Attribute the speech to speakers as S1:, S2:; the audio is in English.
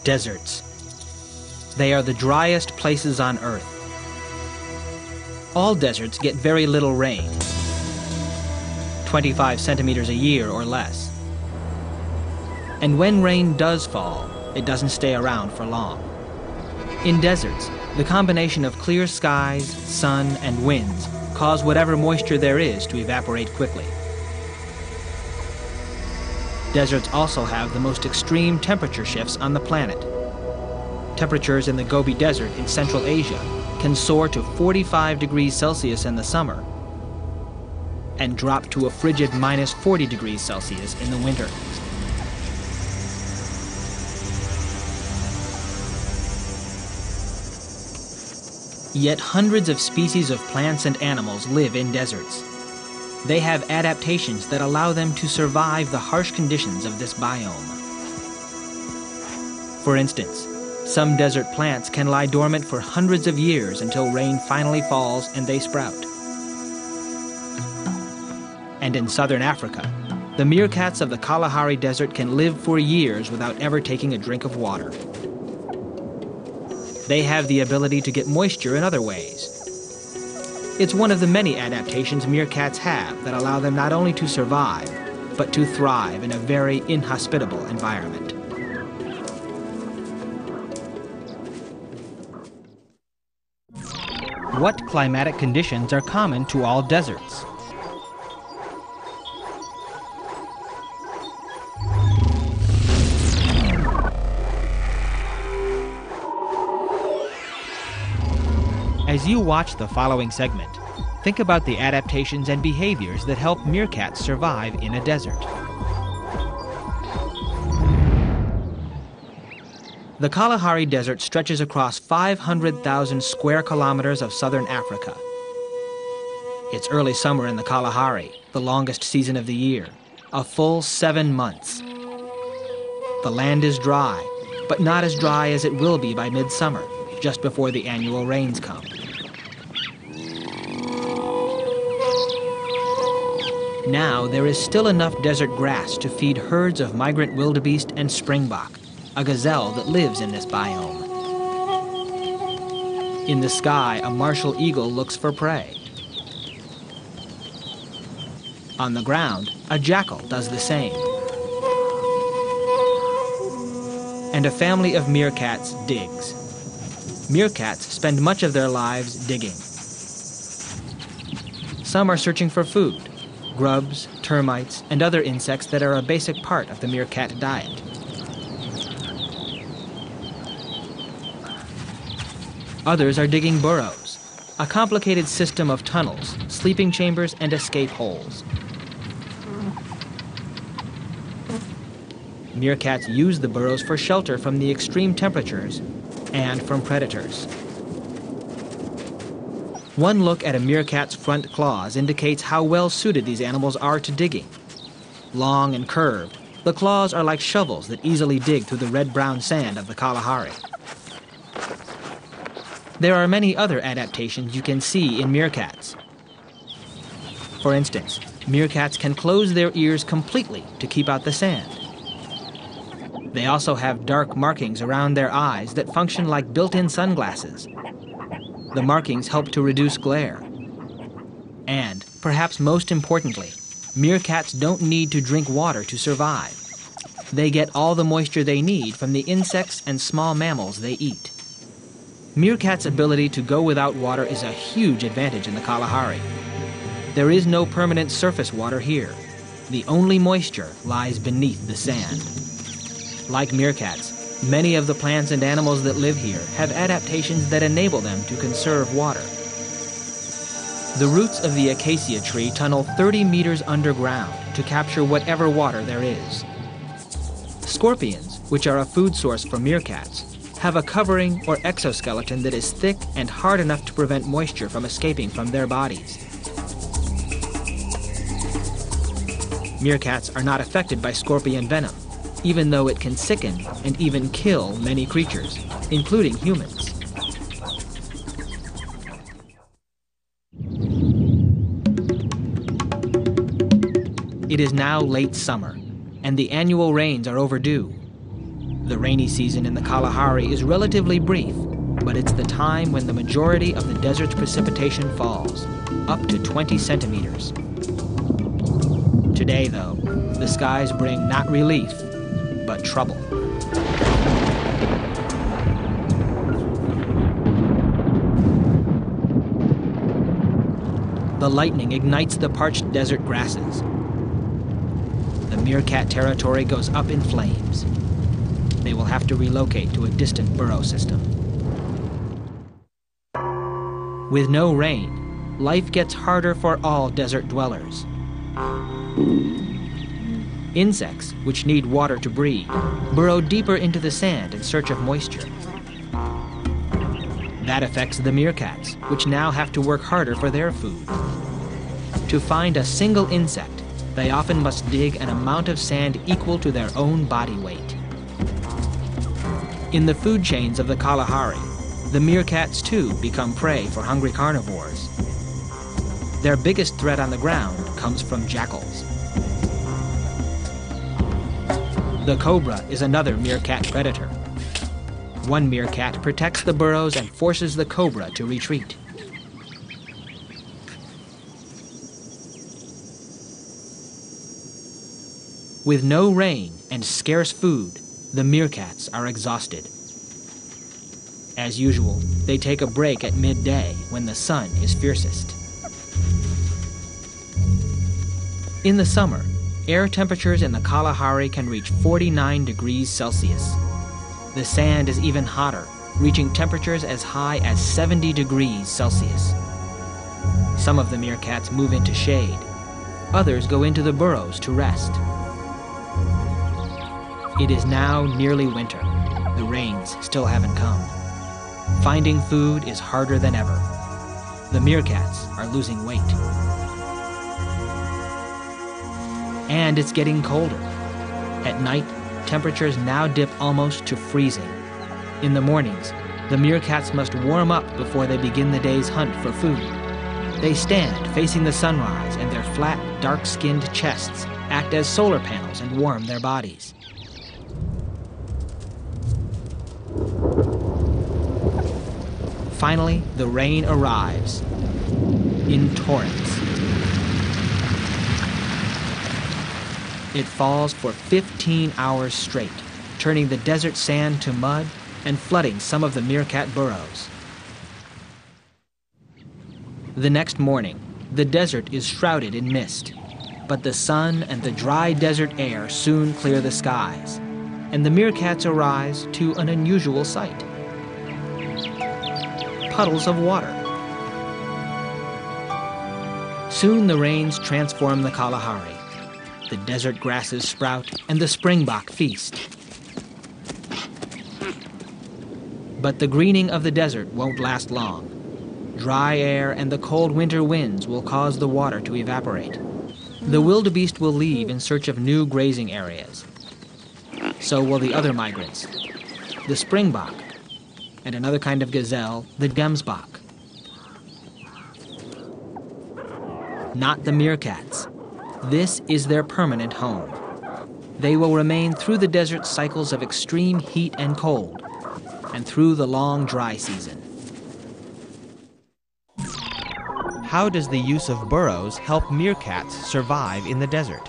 S1: Deserts. They are the driest places on Earth. All deserts get very little rain, 25 centimeters a year or less. And when rain does fall, it doesn't stay around for long. In deserts, the combination of clear skies, sun, and winds cause whatever moisture there is to evaporate quickly. Deserts also have the most extreme temperature shifts on the planet. Temperatures in the Gobi Desert in Central Asia can soar to 45 degrees Celsius in the summer and drop to a frigid minus 40 degrees Celsius in the winter. Yet hundreds of species of plants and animals live in deserts. They have adaptations that allow them to survive the harsh conditions of this biome. For instance, some desert plants can lie dormant for hundreds of years until rain finally falls and they sprout. And in southern Africa, the meerkats of the Kalahari Desert can live for years without ever taking a drink of water. They have the ability to get moisture in other ways. It's one of the many adaptations meerkats have that allow them not only to survive, but to thrive in a very inhospitable environment. What climatic conditions are common to all deserts? As you watch the following segment, think about the adaptations and behaviors that help meerkats survive in a desert. The Kalahari Desert stretches across 500,000 square kilometers of southern Africa. It's early summer in the Kalahari, the longest season of the year, a full 7 months. The land is dry, but not as dry as it will be by midsummer, just before the annual rains come. Now there is still enough desert grass to feed herds of migrant wildebeest and springbok, a gazelle that lives in this biome. In the sky, a martial eagle looks for prey. On the ground, a jackal does the same. And a family of meerkats digs. Meerkats spend much of their lives digging. Some are searching for food, grubs, termites, and other insects that are a basic part of the meerkat diet. Others are digging burrows, a complicated system of tunnels, sleeping chambers, and escape holes. Meerkats use the burrows for shelter from the extreme temperatures and from predators. One look at a meerkat's front claws indicates how well suited these animals are to digging. Long and curved, the claws are like shovels that easily dig through the red-brown sand of the Kalahari. There are many other adaptations you can see in meerkats. For instance, meerkats can close their ears completely to keep out the sand. They also have dark markings around their eyes that function like built-in sunglasses. The markings help to reduce glare. And, perhaps most importantly, meerkats don't need to drink water to survive. They get all the moisture they need from the insects and small mammals they eat. Meerkats' ability to go without water is a huge advantage in the Kalahari. There is no permanent surface water here. The only moisture lies beneath the sand. Like meerkats, many of the plants and animals that live here have adaptations that enable them to conserve water. The roots of the acacia tree tunnel 30 meters underground to capture whatever water there is. Scorpions, which are a food source for meerkats, have a covering or exoskeleton that is thick and hard enough to prevent moisture from escaping from their bodies. Meerkats are not affected by scorpion venom, even though it can sicken and even kill many creatures, including humans. It is now late summer, and the annual rains are overdue. The rainy season in the Kalahari is relatively brief, but it's the time when the majority of the desert's precipitation falls, up to 20 centimeters. Today, though, the skies bring not relief, but trouble. The lightning ignites the parched desert grasses. The meerkat territory goes up in flames. They will have to relocate to a distant burrow system. With no rain, life gets harder for all desert dwellers. Insects, which need water to breed, burrow deeper into the sand in search of moisture. That affects the meerkats, which now have to work harder for their food. To find a single insect, they often must dig an amount of sand equal to their own body weight. In the food chains of the Kalahari, the meerkats too become prey for hungry carnivores. Their biggest threat on the ground comes from jackals. The cobra is another meerkat predator. One meerkat protects the burrows and forces the cobra to retreat. With no rain and scarce food, the meerkats are exhausted. As usual, they take a break at midday when the sun is fiercest. In the summer, air temperatures in the Kalahari can reach 49 degrees Celsius. The sand is even hotter, reaching temperatures as high as 70 degrees Celsius. Some of the meerkats move into shade. Others go into the burrows to rest. It is now nearly winter. The rains still haven't come. Finding food is harder than ever. The meerkats are losing weight. And it's getting colder. At night, temperatures now dip almost to freezing. In the mornings, the meerkats must warm up before they begin the day's hunt for food. They stand facing the sunrise, and their flat, dark-skinned chests act as solar panels and warm their bodies. Finally, the rain arrives in torrents. It falls for 15 hours straight, turning the desert sand to mud and flooding some of the meerkat burrows. The next morning, the desert is shrouded in mist, but the sun and the dry desert air soon clear the skies, and the meerkats arise to an unusual sight. Puddles of water. Soon the rains transform the Kalahari. The desert grasses sprout and the springbok feast. But the greening of the desert won't last long. Dry air and the cold winter winds will cause the water to evaporate. The wildebeest will leave in search of new grazing areas. So will the other migrants, the springbok, and another kind of gazelle, the gemsbok. Not the meerkats. This is their permanent home. They will remain through the desert cycles of extreme heat and cold, and through the long dry season. How does the use of burrows help meerkats survive in the desert?